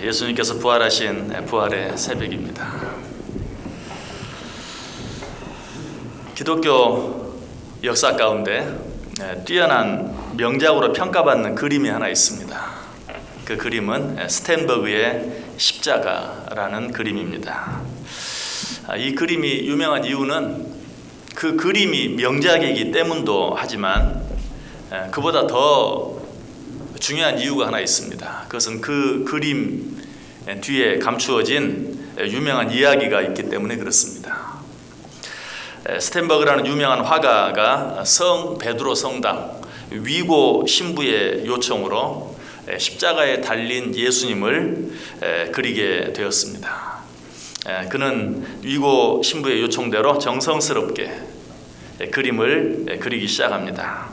예수님께서 부활하신 부활의 새벽입니다. 기독교 역사 가운데 뛰어난 명작으로 평가받는 그림이 하나 있습니다. 그 그림은 스텐버그의 십자가라는 그림입니다. 이 그림이 유명한 이유는 그 그림이 명작이기 때문도 하지만 그보다 더 중요한 이유가 하나 있습니다. 그것은 그 그림 뒤에 감추어진 유명한 이야기가 있기 때문에 그렇습니다. 스텐버그라는 유명한 화가가 성 베드로 성당 위고 신부의 요청으로 십자가에 달린 예수님을 그리게 되었습니다. 그는 위고 신부의 요청대로 정성스럽게 그림을 그리기 시작합니다.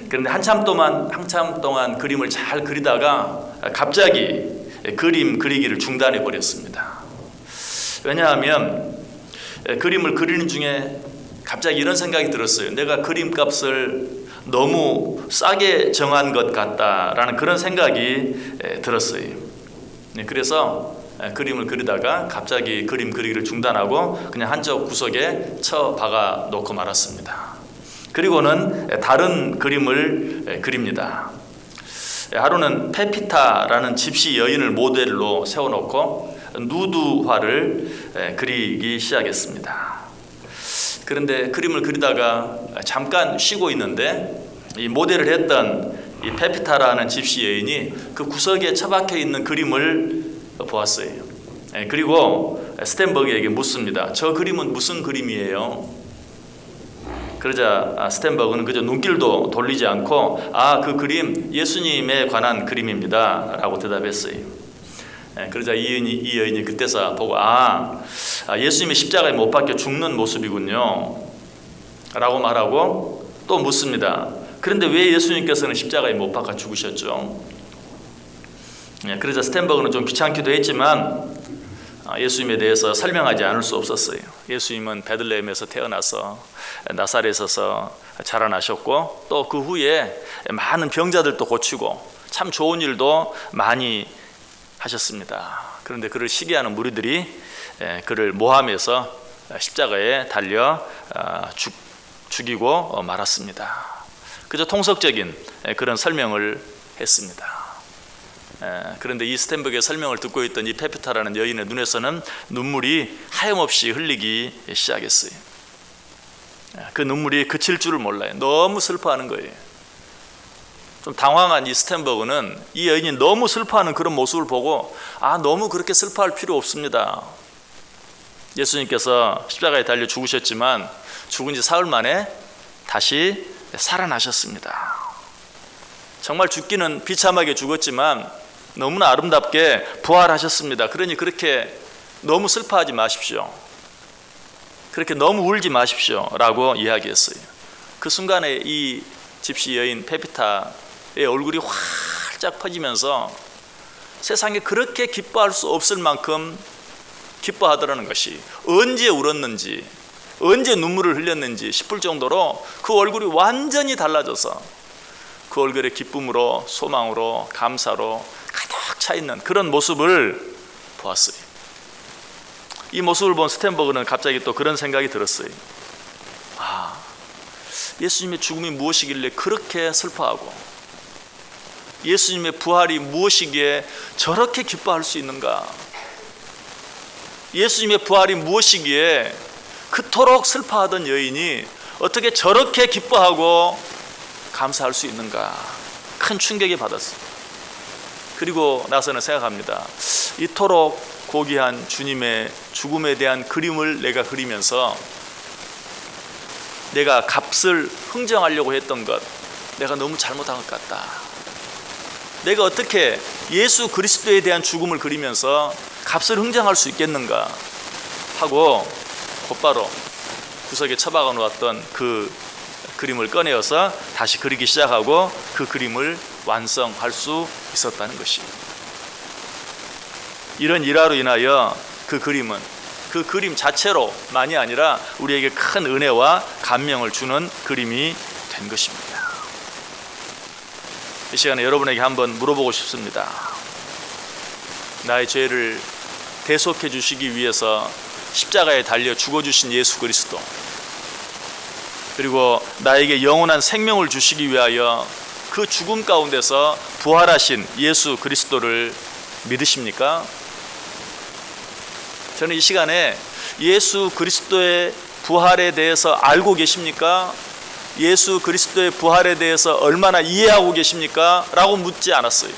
그런데 한참 동안 그림을 잘 그리다가 갑자기 그림 그리기를 중단해 버렸습니다. 왜냐하면 그림을 그리는 중에 갑자기 이런 생각이 들었어요. 내가 그림값을 너무 싸게 정한 것 같다라는 그런 생각이 들었어요. 그래서 그림을 그리다가 갑자기 그림 그리기를 중단하고 그냥 한쪽 구석에 쳐박아 놓고 말았습니다. 그리고는 다른 그림을 그립니다. 하루는 페피타라는 집시 여인을 모델로 세워놓고 누드화를 그리기 시작했습니다. 그런데 그림을 그리다가 잠깐 쉬고 있는데 이 모델을 했던 이 페피타라는 집시 여인이 그 구석에 처박혀 있는 그림을 보았어요. 그리고 스텐버그에게 묻습니다. 저 그림은 무슨 그림이에요? 그러자 스텐버그는 그저 눈길도 돌리지 않고 그 그림 예수님에 관한 그림입니다 라고 대답했어요. 그러자 이 여인이 그때서 보고 예수님이 십자가에 못 박혀 죽는 모습이군요 라고 말하고 또 묻습니다. 그런데 왜 예수님께서는 십자가에 못 박아 죽으셨죠? 그러자 스텐버그는 좀 귀찮기도 했지만 예수님에 대해서 설명하지 않을 수 없었어요. 예수님은 베들레헴에서 태어나서 나사렛에서 자라나셨고 또 그 후에 많은 병자들도 고치고 참 좋은 일도 많이 하셨습니다. 그런데 그를 시기하는 무리들이 그를 모함해서 십자가에 달려 죽이고 말았습니다. 그저 통속적인 그런 설명을 했습니다. 그런데 이 스텐버그의 설명을 듣고 있던 이 페피타라는 여인의 눈에서는 눈물이 하염없이 흘리기 시작했어요. 그 눈물이 그칠 줄을 몰라요. 너무 슬퍼하는 거예요. 좀 당황한 이 스텐버그는 이 여인이 너무 슬퍼하는 그런 모습을 보고 너무 그렇게 슬퍼할 필요 없습니다. 예수님께서 십자가에 달려 죽으셨지만 죽은 지 사흘 만에 다시 살아나셨습니다. 정말 죽기는 비참하게 죽었지만 너무나 아름답게 부활하셨습니다. 그러니 그렇게 너무 슬퍼하지 마십시오. 그렇게 너무 울지 마십시오 라고 이야기했어요. 그 순간에 이 집시 여인 페피타의 얼굴이 활짝 퍼지면서 세상에 그렇게 기뻐할 수 없을 만큼 기뻐하더라는 것이, 언제 울었는지 언제 눈물을 흘렸는지 싶을 정도로 그 얼굴이 완전히 달라져서 그 얼굴에 기쁨으로 소망으로 감사로 가득 차 있는 그런 모습을 보았어요. 이 모습을 본 스텐버그는 갑자기 또 그런 생각이 들었어요. 예수님의 죽음이 무엇이길래 그렇게 슬퍼하고 예수님의 부활이 무엇이기에 저렇게 기뻐할 수 있는가? 예수님의 부활이 무엇이기에 그토록 슬퍼하던 여인이 어떻게 저렇게 기뻐하고 감사할 수 있는가? 큰 충격이 받았어요. 그리고 나서는 생각합니다. 이토록 고귀한 주님의 죽음에 대한 그림을 내가 그리면서 내가 값을 흥정하려고 했던 것, 내가 너무 잘못한 것 같다. 내가 어떻게 예수 그리스도에 대한 죽음을 그리면서 값을 흥정할 수 있겠는가 하고 곧바로 구석에 처박아 놓았던 그 그림을 꺼내어서 다시 그리기 시작하고 그 그림을 완성할 수 있었다는 것이에요. 이런 일화로 인하여 그 그림은 그 그림 자체로만이 아니라 우리에게 큰 은혜와 감명을 주는 그림이 된 것입니다. 이 시간에 여러분에게 한번 물어보고 싶습니다. 나의 죄를 대속해 주시기 위해서 십자가에 달려 죽어주신 예수 그리스도, 그리고 나에게 영원한 생명을 주시기 위하여 그 죽음 가운데서 부활하신 예수 그리스도를 믿으십니까? 저는 이 시간에 예수 그리스도의 부활에 대해서 알고 계십니까? 예수 그리스도의 부활에 대해서 얼마나 이해하고 계십니까? 라고 묻지 않았어요.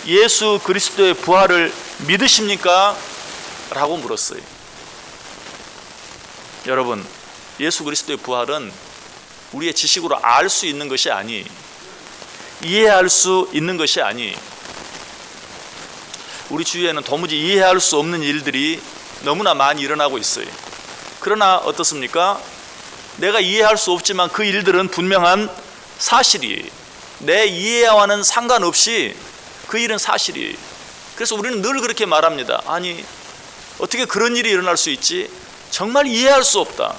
예수 그리스도의 부활을 믿으십니까? 라고 물었어요. 여러분, 예수 그리스도의 부활은 우리의 지식으로 알 수 있는 것이 아니, 이해할 수 있는 것이 아니, 우리 주위에는 도무지 이해할 수 없는 일들이 너무나 많이 일어나고 있어요. 그러나 어떻습니까? 내가 이해할 수 없지만 그 일들은 분명한 사실이에요. 내 이해와는 상관없이 그 일은 사실이에요. 그래서 우리는 늘 그렇게 말합니다. 아니, 어떻게 그런 일이 일어날 수 있지? 정말 이해할 수 없다.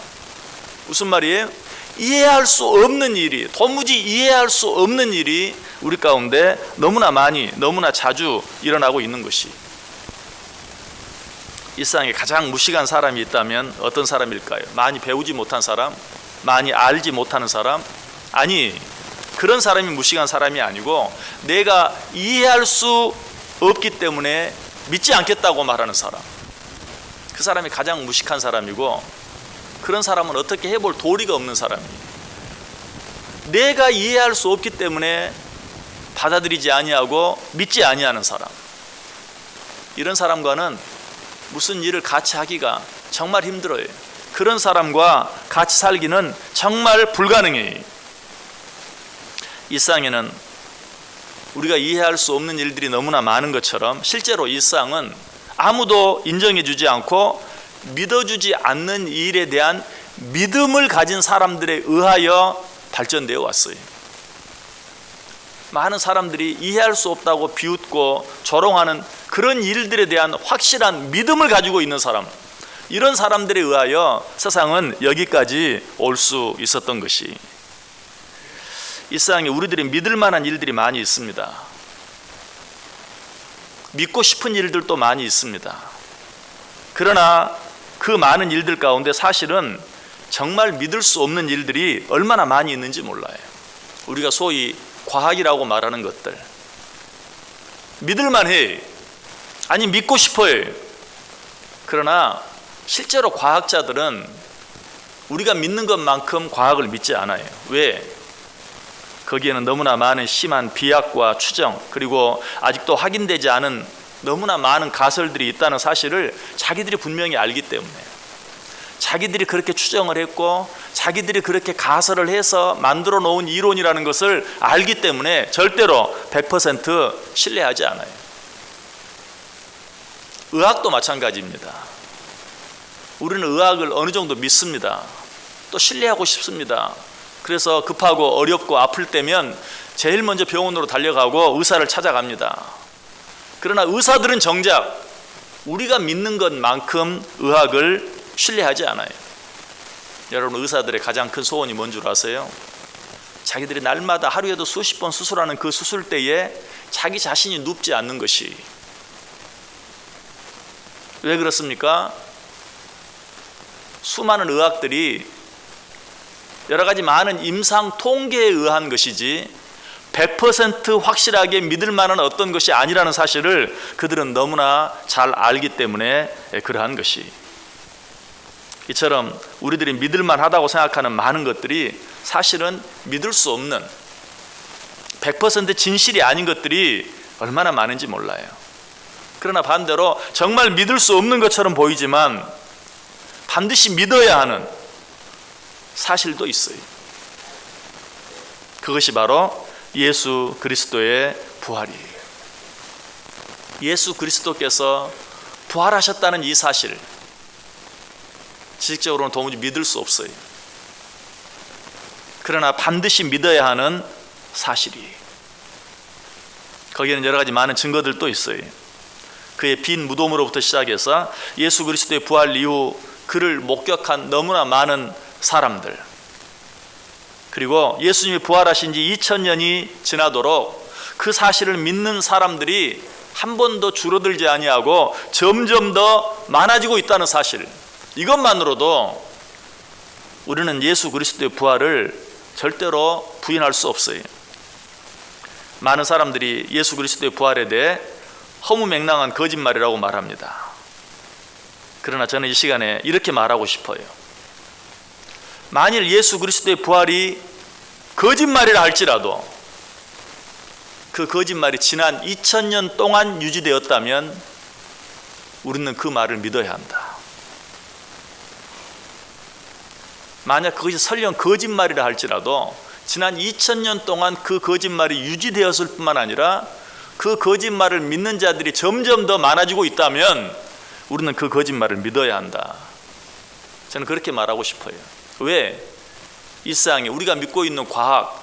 무슨 말이에요? 이해할 수 없는 일이, 도무지 이해할 수 없는 일이 우리 가운데 너무나 많이, 너무나 자주 일어나고 있는 것이. 이 세상에 가장 무식한 사람이 있다면 어떤 사람일까요? 많이 배우지 못한 사람? 많이 알지 못하는 사람? 아니, 그런 사람이 무식한 사람이 아니고 내가 이해할 수 없기 때문에 믿지 않겠다고 말하는 사람, 그 사람이 가장 무식한 사람이고, 그런 사람은 어떻게 해볼 도리가 없는 사람이에요. 내가 이해할 수 없기 때문에 받아들이지 아니하고 믿지 아니하는 사람, 이런 사람과는 무슨 일을 같이 하기가 정말 힘들어요. 그런 사람과 같이 살기는 정말 불가능해요. 이 세상에는 우리가 이해할 수 없는 일들이 너무나 많은 것처럼 실제로 이 세상은 아무도 인정해 주지 않고 믿어주지 않는 일에 대한 믿음을 가진 사람들에 의하여 발전되어 왔어요. 많은 사람들이 이해할 수 없다고 비웃고 조롱하는 그런 일들에 대한 확실한 믿음을 가지고 있는 사람, 이런 사람들에 의하여 세상은 여기까지 올 수 있었던 것이. 이 세상에 우리들이 믿을 만한 일들이 많이 있습니다. 믿고 싶은 일들도 많이 있습니다. 그러나 그 많은 일들 가운데 사실은 정말 믿을 수 없는 일들이 얼마나 많이 있는지 몰라요. 우리가 소위 과학이라고 말하는 것들, 믿을만해, 아니 믿고 싶어요. 그러나 실제로 과학자들은 우리가 믿는 것만큼 과학을 믿지 않아요. 왜? 거기에는 너무나 많은 심한 비약과 추정, 그리고 아직도 확인되지 않은 너무나 많은 가설들이 있다는 사실을 자기들이 분명히 알기 때문에, 자기들이 그렇게 추정을 했고 자기들이 그렇게 가설을 해서 만들어 놓은 이론이라는 것을 알기 때문에 절대로 100% 신뢰하지 않아요. 의학도 마찬가지입니다. 우리는 의학을 어느 정도 믿습니다. 또 신뢰하고 싶습니다. 그래서 급하고 어렵고 아플 때면 제일 먼저 병원으로 달려가고 의사를 찾아갑니다. 그러나 의사들은 정작 우리가 믿는 것만큼 의학을 신뢰하지 않아요. 여러분, 의사들의 가장 큰 소원이 뭔 줄 아세요? 자기들이 날마다 하루에도 수십 번 수술하는 그 수술대에 자기 자신이 눕지 않는 것이. 왜 그렇습니까? 수많은 의학들이 여러 가지 많은 임상 통계에 의한 것이지 100% 확실하게 믿을 만한 어떤 것이 아니라는 사실을 그들은 너무나 잘 알기 때문에 그러한 것이. 이처럼 우리들이 믿을 만하다고 생각하는 많은 것들이 사실은 믿을 수 없는 100% 진실이 아닌 것들이 얼마나 많은지 몰라요. 그러나 반대로 정말 믿을 수 없는 것처럼 보이지만 반드시 믿어야 하는 사실도 있어요. 그것이 바로 예수 그리스도의 부활이에요. 예수 그리스도께서 부활하셨다는 이 사실, 지식적으로는 도무지 믿을 수 없어요. 그러나 반드시 믿어야 하는 사실이에요. 거기에는 여러 가지 많은 증거들도 있어요. 그의 빈 무덤으로부터 시작해서 예수 그리스도의 부활 이후 그를 목격한 너무나 많은 사람들, 그리고 예수님이 부활하신 지 2000년이 지나도록 그 사실을 믿는 사람들이 한 번도 줄어들지 아니하고 점점 더 많아지고 있다는 사실, 이것만으로도 우리는 예수 그리스도의 부활을 절대로 부인할 수 없어요. 많은 사람들이 예수 그리스도의 부활에 대해 허무맹랑한 거짓말이라고 말합니다. 그러나 저는 이 시간에 이렇게 말하고 싶어요. 만일 예수 그리스도의 부활이 거짓말이라 할지라도 그 거짓말이 지난 2000년 동안 유지되었다면 우리는 그 말을 믿어야 한다. 만약 그것이 설령 거짓말이라 할지라도 지난 2000년 동안 그 거짓말이 유지되었을 뿐만 아니라 그 거짓말을 믿는 자들이 점점 더 많아지고 있다면 우리는 그 거짓말을 믿어야 한다. 저는 그렇게 말하고 싶어요. 왜? 이 세상에 우리가 믿고 있는 과학,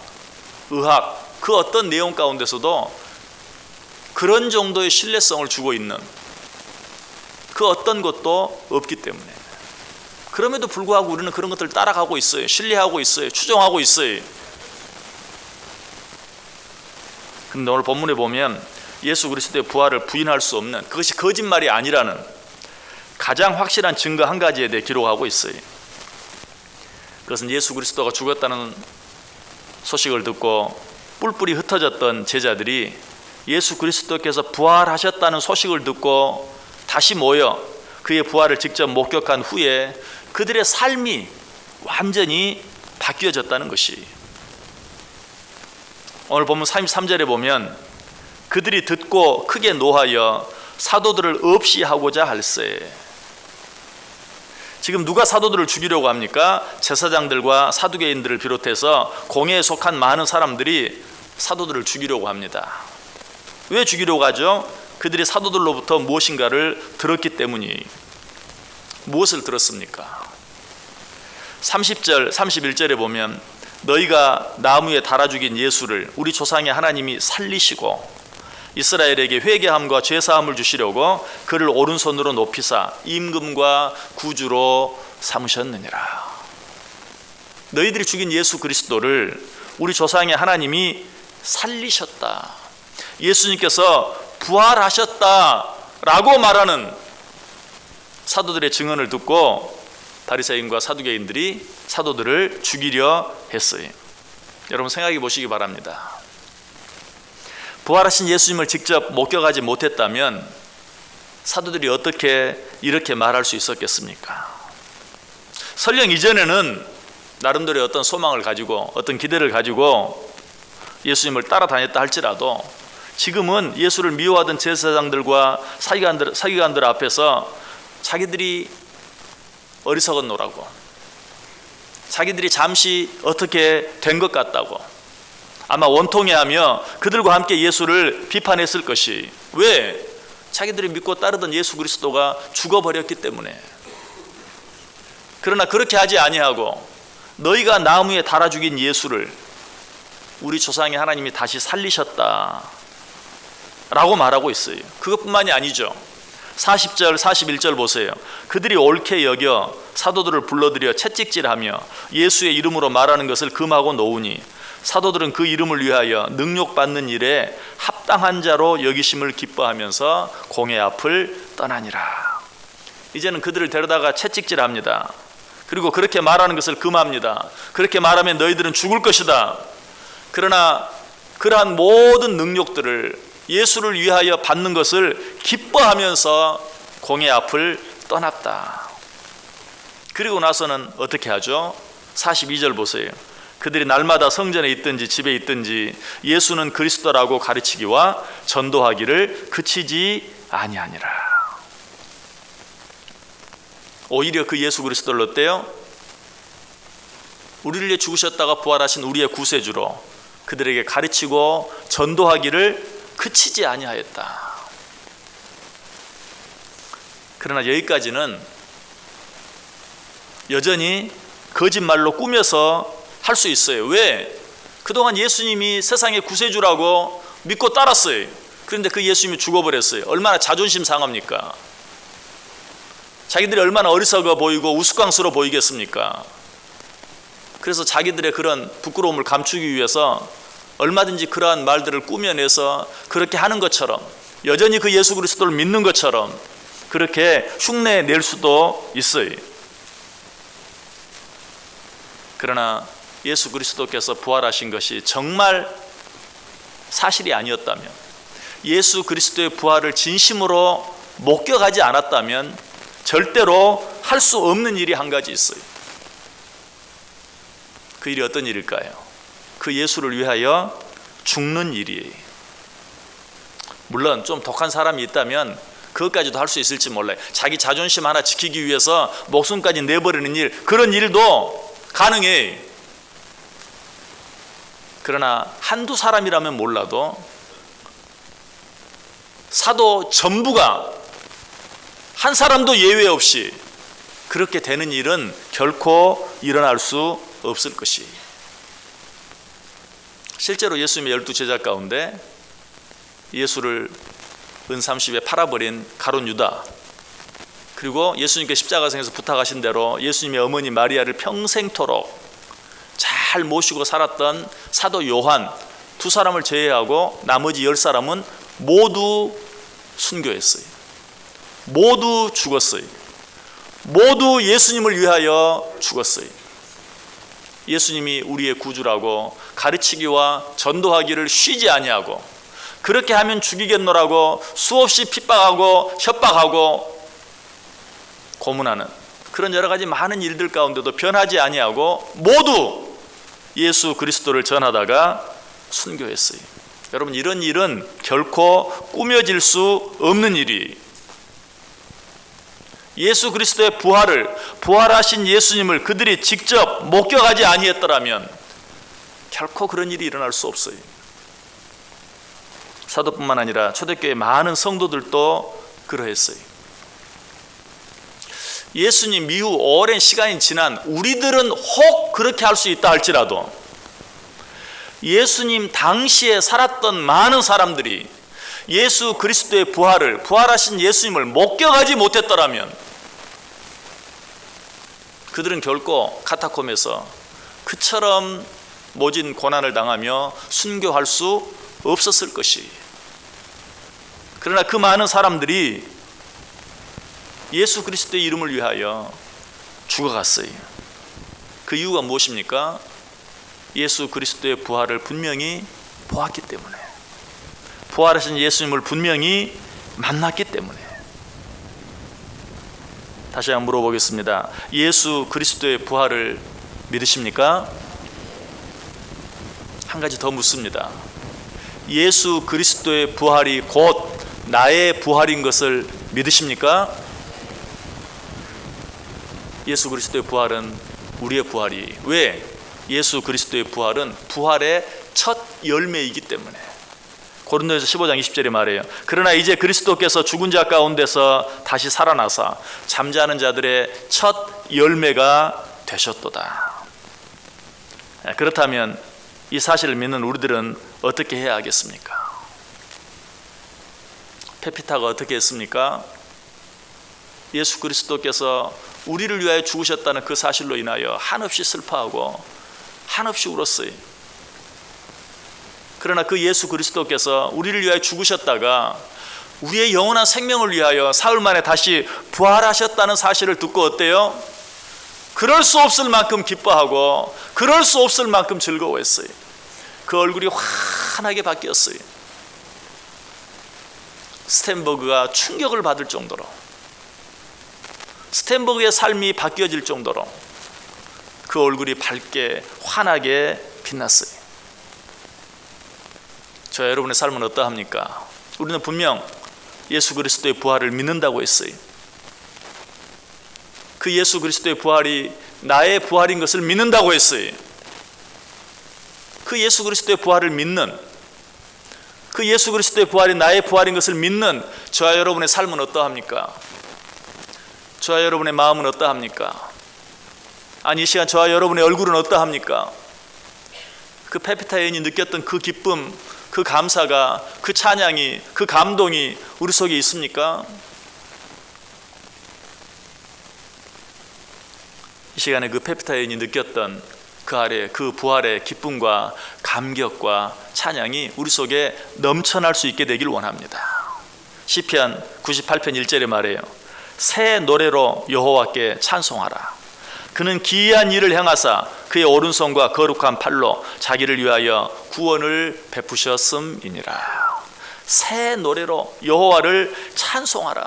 의학, 그 어떤 내용 가운데서도 그런 정도의 신뢰성을 주고 있는 그 어떤 것도 없기 때문에, 그럼에도 불구하고 우리는 그런 것들을 따라가고 있어요. 신뢰하고 있어요. 추종하고 있어요. 그런데 오늘 본문에 보면 예수 그리스도의 부활을 부인할 수 없는, 그것이 거짓말이 아니라는 가장 확실한 증거 한 가지에 대해 기록하고 있어요. 그것은 예수 그리스도가 죽었다는 소식을 듣고 뿔뿔이 흩어졌던 제자들이 예수 그리스도께서 부활하셨다는 소식을 듣고 다시 모여 그의 부활을 직접 목격한 후에 그들의 삶이 완전히 바뀌어졌다는 것이, 오늘 본문 33절에 보면 그들이 듣고 크게 노하여 사도들을 없이 하고자 할세. 지금 누가 사도들을 죽이려고 합니까? 제사장들과 사두개인들을 비롯해서 공회에 속한 많은 사람들이 사도들을 죽이려고 합니다. 왜 죽이려고 하죠? 그들이 사도들로부터 무엇인가를 들었기 때문이. 무엇을 들었습니까? 30절, 31절에 보면 너희가 나무에 달아 죽인 예수를 우리 조상의 하나님이 살리시고 이스라엘에게 회개함과 죄사함을 주시려고 그를 오른손으로 높이사 임금과 구주로 삼으셨느니라. 너희들이 죽인 예수 그리스도를 우리 조상의 하나님이 살리셨다. 예수님께서 부활하셨다라고 말하는 사도들의 증언을 듣고 바리새인과 사두개인들이 사도들을 죽이려 했어요. 여러분 생각해 보시기 바랍니다. 부활하신 예수님을 직접 목격하지 못했다면 사도들이 어떻게 이렇게 말할 수 있었겠습니까? 설령 이전에는 나름대로의 어떤 소망을 가지고 어떤 기대를 가지고 예수님을 따라다녔다 할지라도 지금은 예수를 미워하던 제사장들과 사기관들 앞에서 자기들이 어리석은 노라고, 자기들이 잠시 어떻게 된 것 같다고 아마 원통해하며 그들과 함께 예수를 비판했을 것이, 왜? 자기들이 믿고 따르던 예수 그리스도가 죽어버렸기 때문에. 그러나 그렇게 하지 아니하고 너희가 나무에 달아 죽인 예수를 우리 조상의 하나님이 다시 살리셨다 라고 말하고 있어요. 그것뿐만이 아니죠. 40절 41절 보세요. 그들이 옳게 여겨 사도들을 불러들여 채찍질하며 예수의 이름으로 말하는 것을 금하고 놓으니 사도들은 그 이름을 위하여 능욕받는 일에 합당한 자로 여기심을 기뻐하면서 공회 앞을 떠나니라. 이제는 그들을 데려다가 채찍질합니다. 그리고 그렇게 말하는 것을 금합니다. 그렇게 말하면 너희들은 죽을 것이다. 그러나 그러한 모든 능욕들을 예수를 위하여 받는 것을 기뻐하면서 공회 앞을 떠났다. 그리고 나서는 어떻게 하죠? 42절 보세요. 그들이 날마다 성전에 있든지 집에 있든지 예수는 그리스도라고 가르치기와 전도하기를 그치지 아니하니라. 오히려 그 예수 그리스도를 어때요? 우리를 위해 죽으셨다가 부활하신 우리의 구세주로 그들에게 가르치고 전도하기를 그치지 아니하였다. 그러나 여기까지는 여전히 거짓말로 꾸며서 할 수 있어요. 왜? 그동안 예수님이 세상의 구세주라고 믿고 따랐어요. 그런데 그 예수님이 죽어버렸어요. 얼마나 자존심 상합니까? 자기들이 얼마나 어리석어 보이고 우스꽝스러워 보이겠습니까? 그래서 자기들의 그런 부끄러움을 감추기 위해서 얼마든지 그러한 말들을 꾸며내서 그렇게 하는 것처럼 여전히 그 예수 그리스도를 믿는 것처럼 그렇게 흉내 낼 수도 있어요. 그러나 예수 그리스도께서 부활하신 것이 정말 사실이 아니었다면, 예수 그리스도의 부활을 진심으로 목격하지 않았다면 절대로 할 수 없는 일이 한 가지 있어요. 그 일이 어떤 일일까요? 그 예수를 위하여 죽는 일이에요. 물론 좀 독한 사람이 있다면 그것까지도 할 수 있을지 몰라요. 자기 자존심 하나 지키기 위해서 목숨까지 내버리는 일, 그런 일도 가능해. 그러나 한두 사람이라면 몰라도 사도 전부가 한 사람도 예외 없이 그렇게 되는 일은 결코 일어날 수 없을 것이에요. 실제로 예수님의 12제자 가운데 예수를 은삼십에 팔아버린 가룟 유다, 그리고 예수님께 십자가상에서 부탁하신 대로 예수님의 어머니 마리아를 평생토록 잘 모시고 살았던 사도 요한, 두 사람을 제외하고 나머지 10사람은 모두 순교했어요. 모두 죽었어요. 모두 예수님을 위하여 죽었어요. 예수님이 우리의 구주라고 가르치기와 전도하기를 쉬지 아니하고, 그렇게 하면 죽이겠노라고 수없이 핍박하고 협박하고 고문하는 그런 여러 가지 많은 일들 가운데도 변하지 아니하고 모두 예수 그리스도를 전하다가 순교했어요. 여러분, 이런 일은 결코 꾸며질 수 없는 일이, 예수 그리스도의 부활하신 예수님을 그들이 직접 목격하지 아니했더라면 결코 그런 일이 일어날 수 없어요. 사도뿐만 아니라 초대교회 많은 성도들도 그러했어요. 예수님 이후 오랜 시간이 지난 우리들은 혹 그렇게 할 수 있다 할지라도 예수님 당시에 살았던 많은 사람들이 예수 그리스도의 부활하신 예수님을 목격하지 못했더라면 그들은 결코 카타콤에서 그처럼 모진 고난을 당하며 순교할 수 없었을 것이. 그러나 그 많은 사람들이 예수 그리스도의 이름을 위하여 죽어갔어요. 그 이유가 무엇입니까? 예수 그리스도의 부활을 분명히 보았기 때문에, 부활하신 예수님을 분명히 만났기 때문에. 다시 한번 물어보겠습니다. 예수 그리스도의 부활을 믿으십니까? 한 가지 더 묻습니다. 예수 그리스도의 부활이 곧 나의 부활인 것을 믿으십니까? 예수 그리스도의 부활은 우리의 부활이, 왜? 예수 그리스도의 부활은 부활의 첫 열매이기 때문에. 고린도전서 15장 20절에 말해요. 그러나 이제 그리스도께서 죽은 자 가운데서 다시 살아나사 잠자는 자들의 첫 열매가 되셨도다. 그렇다면 이 사실을 믿는 우리들은 어떻게 해야 하겠습니까? 페피타가 어떻게 했습니까? 예수 그리스도께서 우리를 위하여 죽으셨다는 그 사실로 인하여 한없이 슬퍼하고 한없이 울었어요. 그러나 그 예수 그리스도께서 우리를 위하여 죽으셨다가 우리의 영원한 생명을 위하여 사흘 만에 다시 부활하셨다는 사실을 듣고 어때요? 그럴 수 없을 만큼 기뻐하고 그럴 수 없을 만큼 즐거워했어요. 그 얼굴이 환하게 바뀌었어요. 스텐버그가 충격을 받을 정도로, 스텐버그의 삶이 바뀌어질 정도로 그 얼굴이 밝게 환하게 빛났어요. 저 여러분의 삶은 어떠합니까? 우리는 분명 예수 그리스도의 부활을 믿는다고 했어요. 그 예수 그리스도의 부활이 나의 부활인 것을 믿는다고 했어요. 그 예수 그리스도의 부활을 믿는, 그 예수 그리스도의 부활이 나의 부활인 것을 믿는 저와 여러분의 삶은 어떠합니까? 저와 여러분의 마음은 어떠합니까? 아니, 이 시간 저와 여러분의 얼굴은 어떠합니까? 그 페피타 여인이 느꼈던 그 기쁨, 그 감사가, 그 찬양이, 그 감동이 우리 속에 있습니까? 이 시간에 그 페피타 여인이 느꼈던 그 아래 그 부활의 기쁨과 감격과 찬양이 우리 속에 넘쳐날 수 있게 되길 원합니다. 시편 98편 1절에 말해요. 새 노래로 여호와께 찬송하라. 그는 기이한 일을 행하사 그의 오른손과 거룩한 팔로 자기를 위하여 구원을 베푸셨음이니라. 새 노래로 여호와를 찬송하라.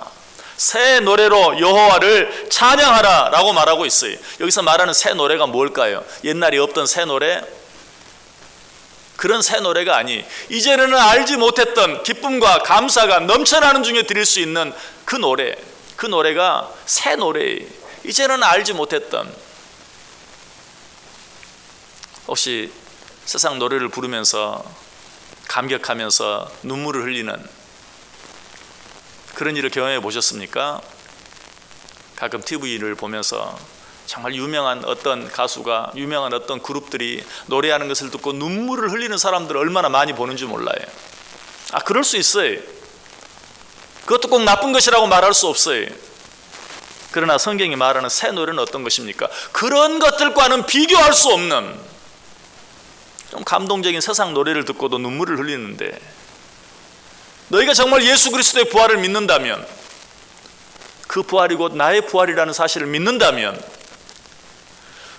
새 노래로 여호와를 찬양하라 라고 말하고 있어요. 여기서 말하는 새 노래가 뭘까요? 옛날에 없던 새 노래? 그런 새 노래가 아니, 이제는 알지 못했던 기쁨과 감사가 넘쳐나는 중에 드릴 수 있는 그 노래, 그 노래가 새 노래예요. 이제는 알지 못했던. 혹시 세상 노래를 부르면서 감격하면서 눈물을 흘리는 그런 일을 경험해 보셨습니까? 가끔 TV를 보면서 정말 유명한 어떤 가수가, 유명한 어떤 그룹들이 노래하는 것을 듣고 눈물을 흘리는 사람들을 얼마나 많이 보는지 몰라요. 그럴 수 있어요. 그것도 꼭 나쁜 것이라고 말할 수 없어요. 그러나 성경이 말하는 새 노래는 어떤 것입니까? 그런 것들과는 비교할 수 없는 좀 감동적인 세상 노래를 듣고도 눈물을 흘리는데, 너희가 정말 예수 그리스도의 부활을 믿는다면, 그 부활이 곧 나의 부활이라는 사실을 믿는다면,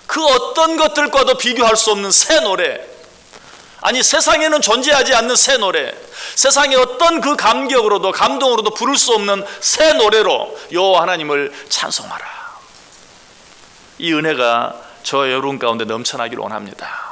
그 어떤 것들과도 비교할 수 없는 새 노래, 아니 세상에는 존재하지 않는 새 노래, 세상의 어떤 그 감격으로도 감동으로도 부를 수 없는 새 노래로 여호와 하나님을 찬송하라. 이 은혜가 저 여러분 가운데 넘쳐나기를 원합니다.